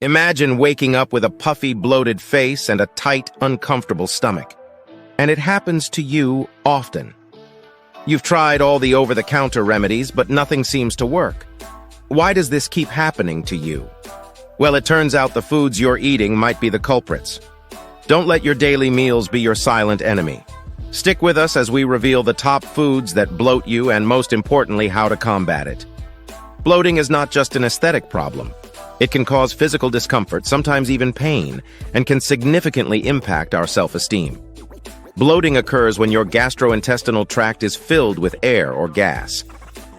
Imagine waking up with a puffy, bloated face and a tight, uncomfortable stomach. And it happens to you often. You've tried all the over-the-counter remedies, but nothing seems to work. Why does this keep happening to you? Well, it turns out the foods you're eating might be the culprits. Don't let your daily meals be your silent enemy. Stick with us as we reveal the top foods that bloat you and, most importantly, how to combat it. Bloating is not just an aesthetic problem. It can cause physical discomfort, sometimes even pain, and can significantly impact our self-esteem. Bloating occurs when your gastrointestinal tract is filled with air or gas.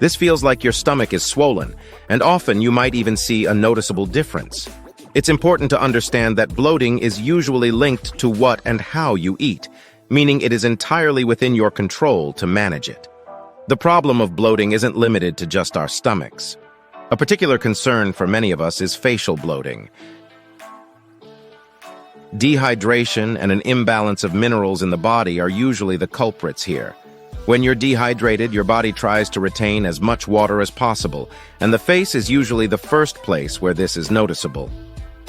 This feels like your stomach is swollen, and often you might even see a noticeable difference. It's important to understand that bloating is usually linked to what and how you eat, meaning it is entirely within your control to manage it. The problem of bloating isn't limited to just our stomachs. A particular concern for many of us is facial bloating. Dehydration and an imbalance of minerals in the body are usually the culprits here. When you're dehydrated, your body tries to retain as much water as possible, and the face is usually the first place where this is noticeable.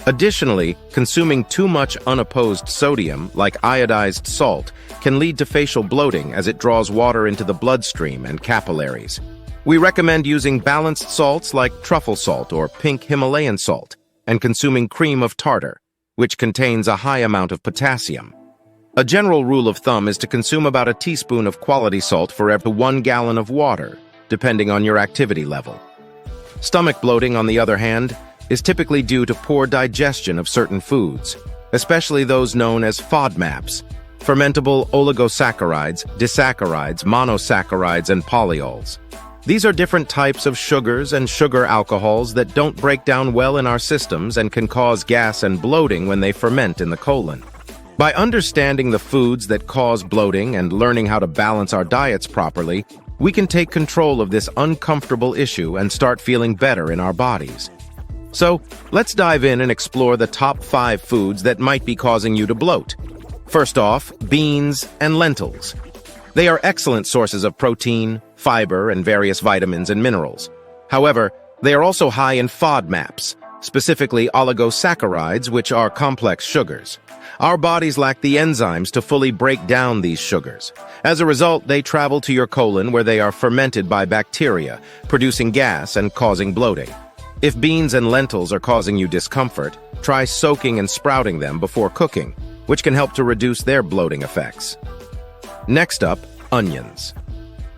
Additionally, consuming too much unopposed sodium, like iodized salt, can lead to facial bloating as it draws water into the bloodstream and capillaries. We recommend using balanced salts like truffle salt or pink Himalayan salt, and consuming cream of tartar, which contains a high amount of potassium. A general rule of thumb is to consume about a teaspoon of quality salt for every 1 gallon of water, depending on your activity level. Stomach bloating, on the other hand, is typically due to poor digestion of certain foods, especially those known as FODMAPs, fermentable oligosaccharides, disaccharides, monosaccharides, and polyols. These are different types of sugars and sugar alcohols that don't break down well in our systems and can cause gas and bloating when they ferment in the colon. By understanding the foods that cause bloating and learning how to balance our diets properly, we can take control of this uncomfortable issue and start feeling better in our bodies. So, let's dive in and explore the top 5 foods that might be causing you to bloat. First off, beans and lentils. They are excellent sources of protein, fiber, and various vitamins and minerals. However, they are also high in FODMAPs, specifically oligosaccharides, which are complex sugars. Our bodies lack the enzymes to fully break down these sugars. As a result, they travel to your colon where they are fermented by bacteria, producing gas and causing bloating. If beans and lentils are causing you discomfort, try soaking and sprouting them before cooking, which can help to reduce their bloating effects. Next up, onions.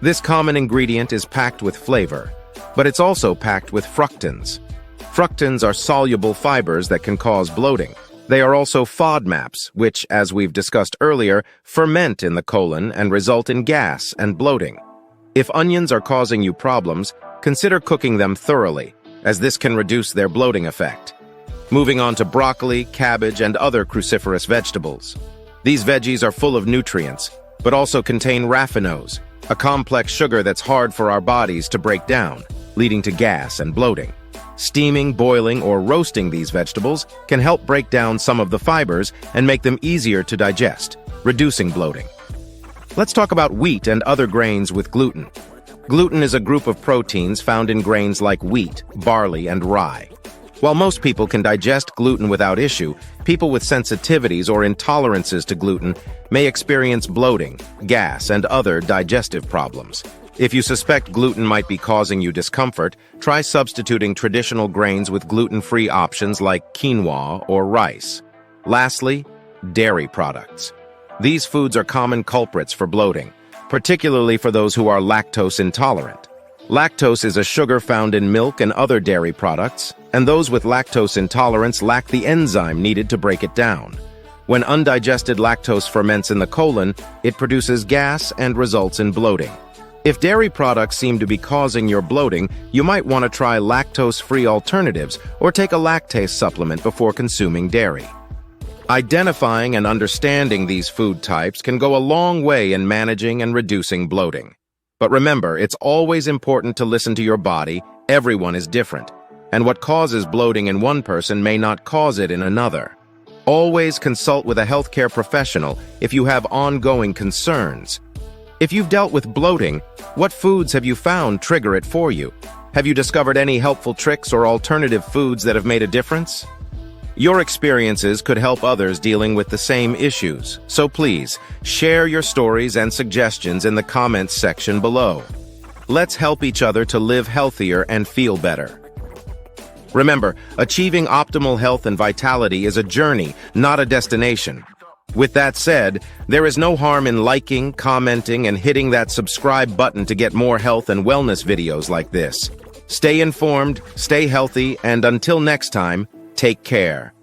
This common ingredient is packed with flavor, but it's also packed with fructans. Fructans are soluble fibers that can cause bloating. They are also FODMAPs, which, as we've discussed earlier, ferment in the colon and result in gas and bloating. If onions are causing you problems, consider cooking them thoroughly, as this can reduce their bloating effect. Moving on to broccoli, cabbage, and other cruciferous vegetables. These veggies are full of nutrients, but also contain raffinose, a complex sugar that's hard for our bodies to break down, leading to gas and bloating. Steaming, boiling, or roasting these vegetables can help break down some of the fibers and make them easier to digest, reducing bloating. Let's talk about wheat and other grains with gluten. Gluten is a group of proteins found in grains like wheat, barley, and rye. While most people can digest gluten without issue, people with sensitivities or intolerances to gluten may experience bloating, gas, and other digestive problems. If you suspect gluten might be causing you discomfort, try substituting traditional grains with gluten-free options like quinoa or rice. Lastly, dairy products. These foods are common culprits for bloating, particularly for those who are lactose intolerant. Lactose is a sugar found in milk and other dairy products, and those with lactose intolerance lack the enzyme needed to break it down. When undigested lactose ferments in the colon, it produces gas and results in bloating. If dairy products seem to be causing your bloating, you might want to try lactose-free alternatives or take a lactase supplement before consuming dairy. Identifying and understanding these food types can go a long way in managing and reducing bloating. But remember, it's always important to listen to your body. Everyone is different, and what causes bloating in one person may not cause it in another. Always consult with a healthcare professional if you have ongoing concerns. If you've dealt with bloating, what foods have you found trigger it for you? Have you discovered any helpful tricks or alternative foods that have made a difference? Your experiences could help others dealing with the same issues, so please, share your stories and suggestions in the comments section below. Let's help each other to live healthier and feel better. Remember, achieving optimal health and vitality is a journey, not a destination. With that said, there is no harm in liking, commenting, and hitting that subscribe button to get more health and wellness videos like this. Stay informed, stay healthy, and until next time, take care.